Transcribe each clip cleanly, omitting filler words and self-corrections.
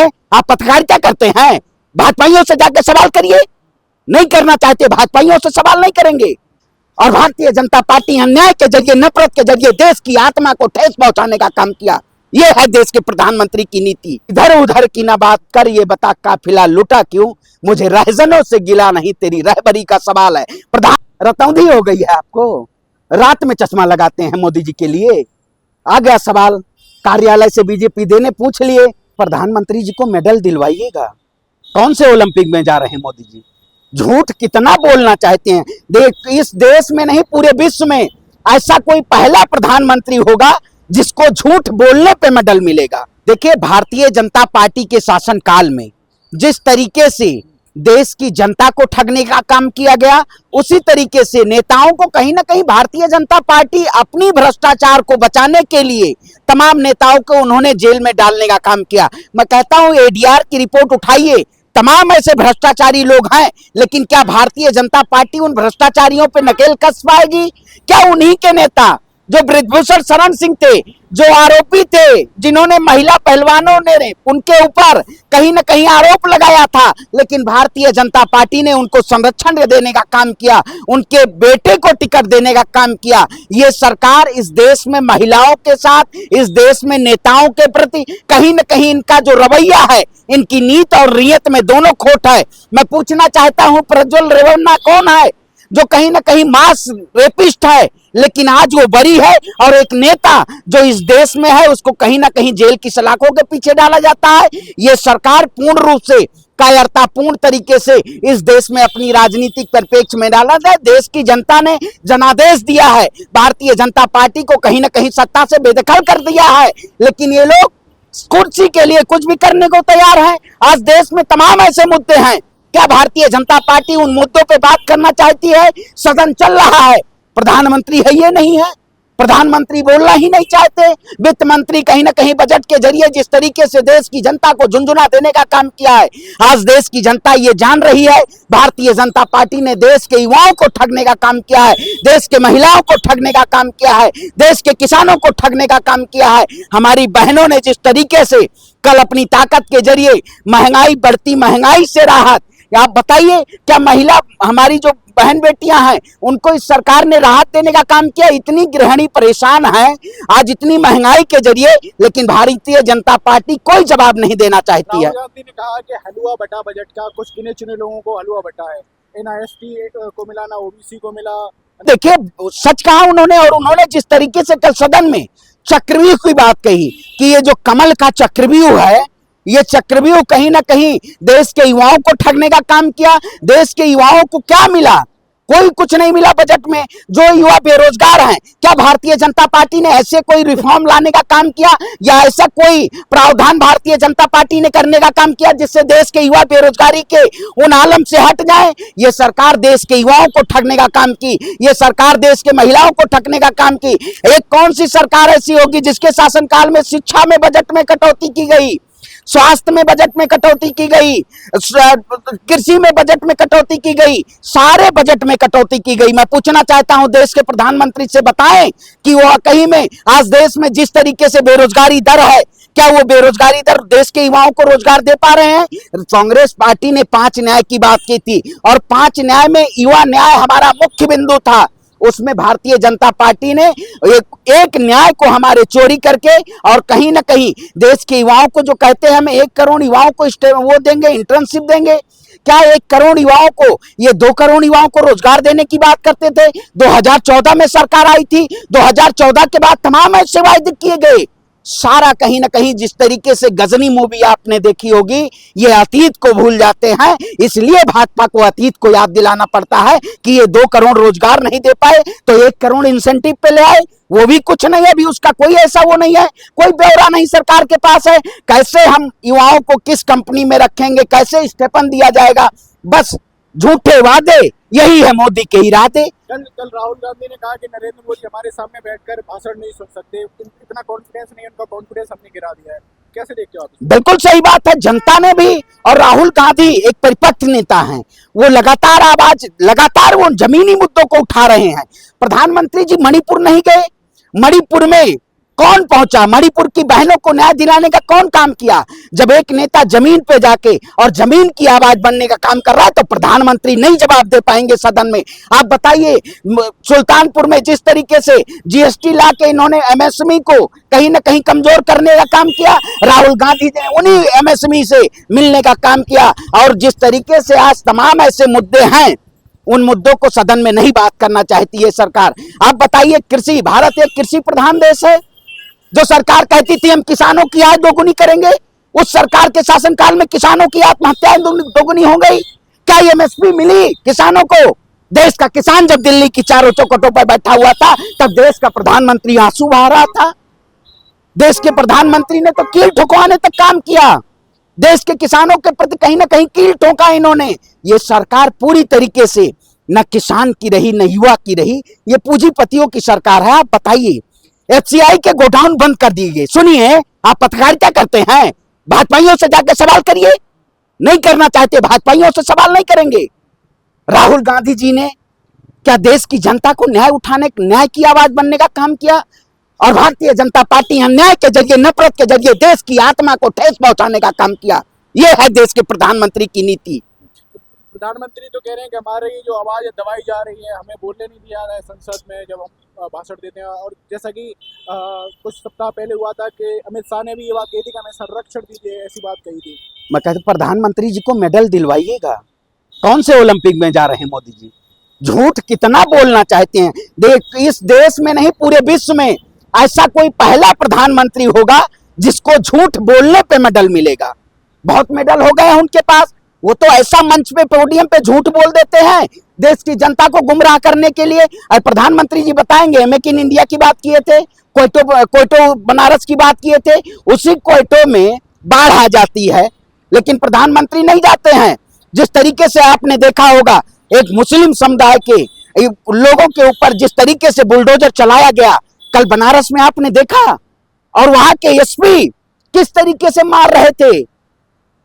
आप पत्रकारिता करते हैं, भाजपाइयों से जाकर सवाल करिए। नहीं करना चाहते, भाजपाइयों से सवाल नहीं करेंगे। और भारतीय जनता पार्टी अन्याय के जरिए, नफरत के जरिए देश की आत्मा को ठेस पहुंचाने का काम किया। ये है देश के प्रधानमंत्री की नीति। इधर उधर की ना बात कर, ये बता काफिला लुटा क्यों, मुझे रहजनों से गिला नहीं, तेरी रहबरी का सवाल है। प्रधान रतौंधी हो गई है आपको, रात में चश्मा लगाते हैं मोदी जी के लिए। आ गया सवाल, कार्यालय से बीजेपी देने पूछ लिए, प्रधानमंत्री जी को मेडल दिलवाइएगा। कौन से ओलंपिक में जा रहे हैं मोदी जी? झूठ कितना बोलना चाहते हैं। इस देश में नहीं, पूरे विश्व में ऐसा कोई पहला प्रधानमंत्री होगा जिसको झूठ बोलने पे मेडल मिलेगा। देखिए, भारतीय जनता पार्टी के शासनकाल में जिस तरीके से देश की जनता को ठगने का काम किया गया, उसी तरीके से नेताओं को कहीं ना कहीं भारतीय जनता पार्टी अपनी भ्रष्टाचार को बचाने के लिए तमाम नेताओं को उन्होंने जेल में डालने का काम किया। मैं कहता हूं, एडीआर की रिपोर्ट उठाइए, तमाम ऐसे भ्रष्टाचारी लोग हैं, लेकिन क्या भारतीय जनता पार्टी उन भ्रष्टाचारियों पे नकेल कस पाएगी? क्या उन्हीं के नेता जो बृजभूषण शरण सिंह थे, जो आरोपी थे, जिन्होंने महिला पहलवानों ने उनके ऊपर कहीं ना कहीं आरोप लगाया था, लेकिन भारतीय जनता पार्टी ने उनको संरक्षण देने का काम किया, उनके बेटे को टिकट देने का काम किया। ये सरकार इस देश में महिलाओं के साथ, इस देश में नेताओं के प्रति कहीं ना कहीं इनका जो रवैया है, इनकी नीयत और रीयत में दोनों खोट है। मैं पूछना चाहता हूं, प्रज्वल रेवन्ना कौन है जो कहीं ना कहीं मास रेपिस्ट है, लेकिन आज वो बरी है, और एक नेता जो इस देश में है उसको कहीं ना कहीं जेल की सलाखों के पीछे डाला जाता है। ये सरकार पूर्ण रूप से कायरतापूर्ण तरीके से इस देश में अपनी राजनीतिक परिप्रेक्ष्य में डाला है। देश की जनता ने जनादेश दिया है, भारतीय जनता पार्टी को कहीं ना कहीं सत्ता से बेदखल कर दिया है, लेकिन ये लोग कुर्सी के लिए कुछ भी करने को तैयार हैं। आज देश में तमाम ऐसे मुद्दे हैं, क्या भारतीय जनता पार्टी उन मुद्दों पे बात करना चाहती है? सदन चल रहा है, प्रधानमंत्री है ये नहीं है, प्रधानमंत्री बोलना ही नहीं चाहते। वित्त मंत्री कहीं ना कहीं बजट के जरिए जिस तरीके से देश की जनता को झुंझुना देने का काम किया है, आज देश की जनता ये जान रही है, भारतीय जनता पार्टी ने देश के युवाओं को ठगने का काम किया है, देश के महिलाओं को ठगने का काम किया है, देश के किसानों को ठगने का काम किया है। हमारी बहनों ने जिस तरीके से कल अपनी ताकत के जरिए महंगाई, बढ़ती महंगाई से राहत, आप बताइए, क्या महिला हमारी जो बहन बेटियां हैं उनको इस सरकार ने राहत देने का काम किया? इतनी गृहिणी परेशान है आज इतनी महंगाई के जरिए, लेकिन भारतीय जनता पार्टी कोई जवाब नहीं देना चाहती है। राहुल गांधी ने कहा कि हलवा बटा बजट का, कुछ गिने चुने लोगों को हलवा बटा है, एनआईएसटी को मिला ना ओबीसी को मिला। देखिए, सच कहा उन्होंने, और उन्होंने जिस तरीके से कल सदन में चक्रव्यूह की बात कही कि ये जो कमल का चक्रव्यूह है, ये चक्रव्यूह कहीं ना कहीं देश के युवाओं को ठगने का काम किया। देश के युवाओं को क्या मिला? कोई कुछ नहीं मिला बजट में। जो युवा बेरोजगार हैं, क्या भारतीय जनता पार्टी ने ऐसे कोई रिफॉर्म लाने का काम किया, या ऐसा कोई प्रावधान भारतीय जनता पार्टी ने करने का काम किया जिससे देश के युवा बेरोजगारी के उन आलम से हट जाए? ये सरकार देश के युवाओं को ठगने का काम की, ये सरकार देश के महिलाओं को ठगने का काम की। एक कौन सी सरकार ऐसी होगी जिसके शासनकाल में शिक्षा में बजट में कटौती की गई, स्वास्थ्य में बजट में कटौती की गई, कृषि में बजट में कटौती की गई, सारे बजट में कटौती की गई? मैं पूछना चाहता हूं देश के प्रधानमंत्री से, बताएं कि वो कहीं में आज देश में जिस तरीके से बेरोजगारी दर है, क्या वो बेरोजगारी दर देश के युवाओं को रोजगार दे पा रहे हैं? कांग्रेस पार्टी ने 5 न्याय की बात की थी, और 5 न्याय में युवा न्याय हमारा मुख्य बिंदु था। उसमें भारतीय जनता पार्टी ने एक न्याय को हमारे चोरी करके, और कहीं ना कहीं देश के युवाओं को जो कहते हैं हम 1 करोड़ युवाओं को वो देंगे, इंटर्नशिप देंगे, क्या 1 करोड़ युवाओं को, ये 2 करोड़ युवाओं को रोजगार देने की बात करते थे? 2014 में सरकार आई थी, 2014 के बाद तमाम ऐसे वायदे किए गए। सारा कहीं ना कहीं जिस तरीके से गजनी मूवी आपने देखी होगी, ये अतीत को भूल जाते हैं, इसलिए भाजपा को अतीत को याद दिलाना पड़ता है कि ये 2 करोड़ रोजगार नहीं दे पाए तो 1 करोड़ इंसेंटिव पे ले आए, वो भी कुछ नहीं है, अभी उसका कोई ऐसा वो नहीं है, कोई ब्यौरा नहीं सरकार के पास है। कैसे हम युवाओं को किस कंपनी में रखेंगे, कैसे स्टेपन दिया जाएगा, बस झूठे वादे, यही है मोदी के इरादे। कल राहुल गांधी ने कहा कि नरेंद्र मोदी हमारे सामने बैठकर भाषण नहीं सुन सकते, इतना कॉन्फिडेंस नहीं, उनका कॉन्फिडेंस हमने गिरा दिया है। कैसे देखते हो आप? बिल्कुल सही बात है, जनता ने भी, और राहुल गांधी एक परिपक्व नेता हैं, वो लगातार वो जमीनी मुद्दों को उठा रहे हैं। प्रधानमंत्री जी मणिपुर नहीं गए? मणिपुर में कौन पहुंचा? मणिपुर की बहनों को न्याय दिलाने का कौन काम किया? जब एक नेता जमीन पे जाके और जमीन की आवाज बनने का काम कर रहा है तो प्रधानमंत्री नहीं जवाब दे पाएंगे सदन में। आप बताइए, सुल्तानपुर में जिस तरीके से जीएसटी ला के इन्होंने एमएसएमई को कहीं ना कहीं कमजोर करने का काम किया, राहुल गांधी ने उन्हीं एमएसएमई से मिलने का काम किया। और जिस तरीके से आज तमाम ऐसे मुद्दे हैं, उन मुद्दों को सदन में नहीं बात करना चाहती है सरकार। आप बताइए, कृषि, भारत एक कृषि प्रधान देश है। जो सरकार कहती थी हम किसानों की आय दोगुनी करेंगे, उस सरकार के शासनकाल में किसानों की आत्महत्याएं दोगुनी हो गई। क्या एमएसपी मिली किसानों को? देश का किसान जब दिल्ली की चारों चौखटों पर बैठा हुआ था तब देश का प्रधानमंत्री आंसू बहा रहा था। देश के प्रधानमंत्री ने तो कील ठुकवाने तक काम किया। देश के किसानों के प्रति कहीं ना कहीं कील ठोका इन्होंने। ये सरकार पूरी तरीके से न किसान की रही न युवा की रही, ये पूंजीपतियों की सरकार है। आप बताइए, एफसीआई के गोडाउन बंद कर दिए गए। सुनिए, आप पत्रकारिता करते हैं, भाजपाइयों से जाकर सवाल करिए। नहीं करना चाहते, भाजपाइयों से सवाल नहीं करेंगे। राहुल गांधी जी ने क्या देश की जनता को न्याय की आवाज बनने का काम किया? और भारतीय जनता पार्टी अन्याय के जरिए, नफरत के जरिए देश की आत्मा को ठेस पहुंचाने का काम किया। यह है देश के प्रधानमंत्री की नीति। प्रधानमंत्री तो कह रहे हैं कि हमारी जो आवाज दबाई जा रही है, हमें बोलने नहीं दिया रहा है संसद में जब हम भाषण देते हैं। और जैसा कि कुछ सप्ताह पहले हुआ था कि अमित शाह ने भी ये बात कही थी कि हमें संरक्षण दीजिए, ऐसी बात कही थी। मैं कहता प्रधानमंत्री जी को मेडल दिलवाइएगा। कौन से ओलंपिक में जा रहे हैं मोदी जी? झूठ कितना बोलना चाहते हैं। इस देश में नहीं, पूरे विश्व में ऐसा कोई पहला प्रधानमंत्री होगा जिसको झूठ बोलने पे मेडल मिलेगा। बहुत मेडल हो गए हैं उनके पास। वो तो ऐसा मंच पे, पोडियम पे झूठ बोल देते हैं देश की जनता को गुमराह करने के लिए। और प्रधानमंत्री जी बताएंगे, मेक इन इंडिया की बात किए थे, क्वेटो बनारस की बात किए थे, उसी क्वेटो में बाढ़ आ जाती है लेकिन प्रधानमंत्री नहीं जाते हैं। जिस तरीके से आपने देखा होगा, एक मुस्लिम समुदाय के लोगों के ऊपर जिस तरीके से बुलडोजर चलाया गया कल बनारस में आपने देखा, और वहां के एसपी किस तरीके से मार रहे थे।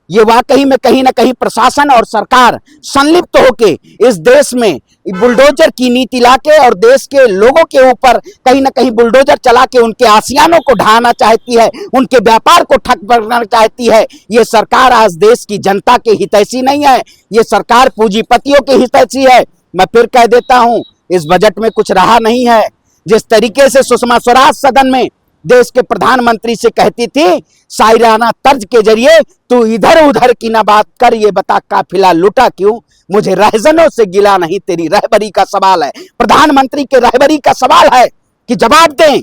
ये वाकई में कहीं ना कहीं प्रशासन और सरकार संलिप्त होके इस देश में बुलडोजर की नीति लाके और देश के लोगों के ऊपर कहीं ना कहीं बुलडोजर चला के उनके आसियानों को ढहाना चाहती है, उनके व्यापार को ठप करना चाहती है। ये सरकार आज देश की जनता के हितैषी नहीं है, ये सरकार पूंजीपतियों के हितैषी है। मैं फिर कह देता हूं, इस बजट में कुछ रहा नहीं है। जिस तरीके से सुषमा स्वराज सदन में देश के प्रधानमंत्री से कहती थी शायराना तर्ज के जरिए, तू इधर उधर की ना बात कर, ये बता काफिला लुटा क्यों, मुझे रहजनों से गिला नहीं, तेरी रहबरी का सवाल है। प्रधानमंत्री के रहबरी का सवाल है कि जवाब दें।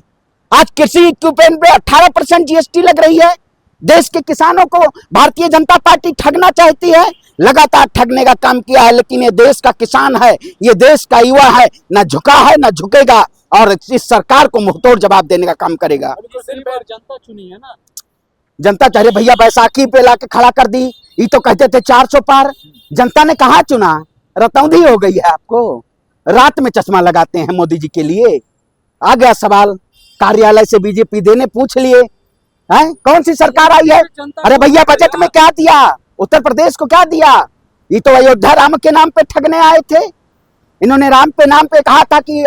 आज कृषि इक्विपमेंट पे 18% जीएसटी लग रही है। देश के किसानों को भारतीय जनता पार्टी ठगना चाहती है, लगातार ठगने का काम किया है। लेकिन ये देश का किसान है, ये देश का युवा है, ना झुका है ना झुकेगा, और इस सरकार को मुंहतोड़ जवाब देने का काम करेगा। जनता चुनी है ना, जनता चाहे भैया बैसाखी पे लाके खड़ा कर दी। ये तो कहते थे 400 पार, जनता ने कहा चुना, रतौंधी हो गई है आपको। रात में चश्मा लगाते हैं मोदी जी के लिए। आ गया सवाल, कार्यालय से बीजेपी देने पूछ लिए हैं, कौन सी सरकार आई है? अरे भैया बजट में क्या दिया, उत्तर प्रदेश को क्या दिया? ये तो अयोध्या राम के नाम पे ठगने आए थे। इन्होंने राम पे नाम पे कहा था कि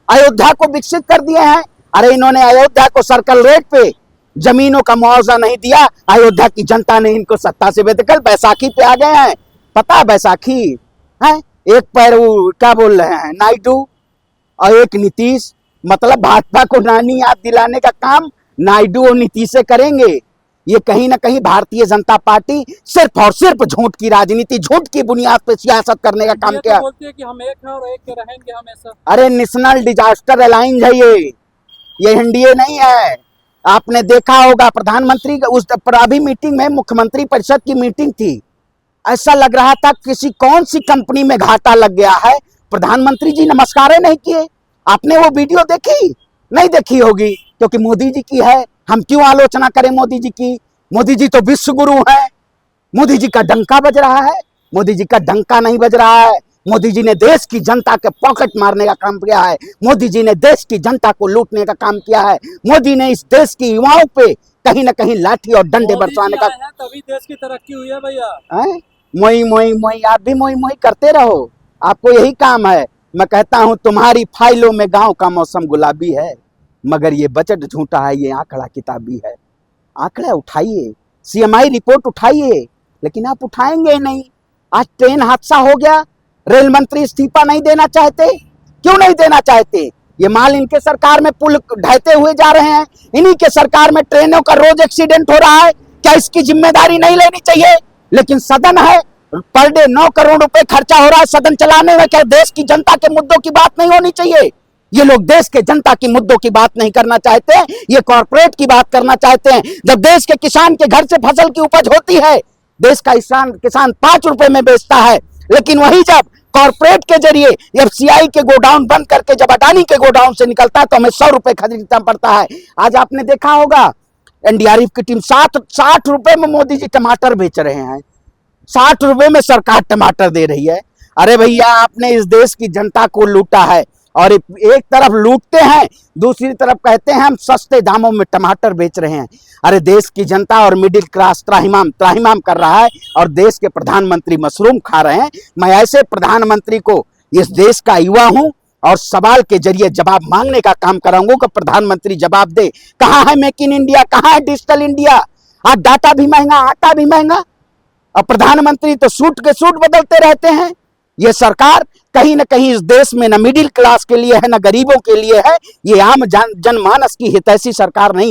अयोध्या को विकसित कर दिए हैं। अरे इन्होंने अयोध्या को सर्कल रेट पे जमीनों का मुआवजा नहीं दिया, अयोध्या की जनता ने इनको सत्ता से बेदखल। बैसाखी पे आ गए हैं, पता बैसाखी है, एक पैर वो क्या बोल रहे हैं नायडू और एक नीतीश। मतलब भाजपा को नानी याद दिलाने का काम नायडू और नीतीश से करेंगे। ये कहीं ना कहीं भारतीय जनता पार्टी सिर्फ और सिर्फ झूठ की राजनीति, झूठ की बुनियाद पर सियासत करने का काम किया। बोलते हैं कि हम एक हैं और एक के रहेंगे हमेशा। अरे नेशनल डिजास्टर अलायंस है ये एनडीए नहीं है। आपने देखा होगा प्रधानमंत्री उस अभी मीटिंग में, मुख्यमंत्री परिषद की मीटिंग थी, ऐसा लग रहा था किसी कौन सी कंपनी में घाटा लग गया है। प्रधानमंत्री जी नमस्कार नहीं किए। आपने वो वीडियो देखी? नहीं देखी होगी, क्योंकि मोदी जी की है। हम क्यों आलोचना करें मोदी जी की? मोदी जी तो विश्व गुरु है। मोदी जी का डंका बज रहा है, मोदी जी का डंका नहीं बज रहा है। मोदी जी ने देश की जनता के पॉकेट मारने का काम किया है। मोदी जी ने देश की जनता को लूटने का काम किया है। मोदी ने इस देश की युवाओं पे कहीं ना कहीं लाठी और डंडे बरसाने का, तभी देश की तरक्की हुई है भैया। मोई मोई मोई, आप भी मोई मोई करते रहो, आपको यही काम है। मैं कहता हूं तुम्हारी फाइलों में गांव का मौसम गुलाबी है। मगर ये बजट झूठा है, ये आंकड़ा किताबी है। आंकड़ा उठाइए, सीएमआई रिपोर्ट उठाइए, लेकिन आप उठाएंगे ही नहीं। आज ट्रेन हादसा हो गया, रेल मंत्री इस्तीफा नहीं देना चाहते, क्यों नहीं देना चाहते? ये माल इनके सरकार में पुल ढहते हुए जा रहे हैं, इन्हीं के सरकार में ट्रेनों का रोज एक्सीडेंट हो रहा है। क्या इसकी जिम्मेदारी नहीं लेनी चाहिए? लेकिन सदन है, पर डे 9 करोड़ रुपए खर्चा हो रहा है सदन चलाने में। क्या देश की जनता के मुद्दों की बात नहीं होनी चाहिए? ये लोग देश के जनता की मुद्दों की बात नहीं करना चाहते हैं, ये कॉर्पोरेट की बात करना चाहते हैं। जब देश के किसान के घर से फसल की उपज होती है, देश का किसान 5 रुपए में बेचता है, लेकिन वही जब कॉर्पोरेट के जरिए एफसीआई के गोडाउन बंद करके जब अडानी के गोडाउन से निकलता है तो हमें 100 रुपए खरीदना पड़ता है। आज आपने देखा होगा एनडीआरएफ की टीम 60 रुपए में मोदी जी टमाटर बेच रहे हैं, 60 रुपए में सरकार टमाटर दे रही है। अरे भैया, आपने इस देश की जनता को लूटा है, और एक तरफ लूटते हैं, दूसरी तरफ कहते हैं हम सस्ते दामों में टमाटर बेच रहे हैं। अरे देश की जनता और मिडिल क्लास त्राहिमाम कर रहा है, और देश के प्रधानमंत्री मशरूम खा रहे हैं। मैं ऐसे प्रधानमंत्री को, इस देश का युवा हूं और सवाल के जरिए जवाब मांगने का काम कराऊंगा कि प्रधानमंत्री जवाब दे, कहां है मेक इन इंडिया, कहां है डिजिटल इंडिया? आज डाटा भी महंगा, आटा भी महंगा, और प्रधानमंत्री तो सूट के सूट बदलते रहते हैं। ये सरकार कहीं ना कहीं इस देश में न मिडिल क्लास के लिए है, न गरीबों के लिए है। ये आम जनमानस की हितैषी सरकार नहीं।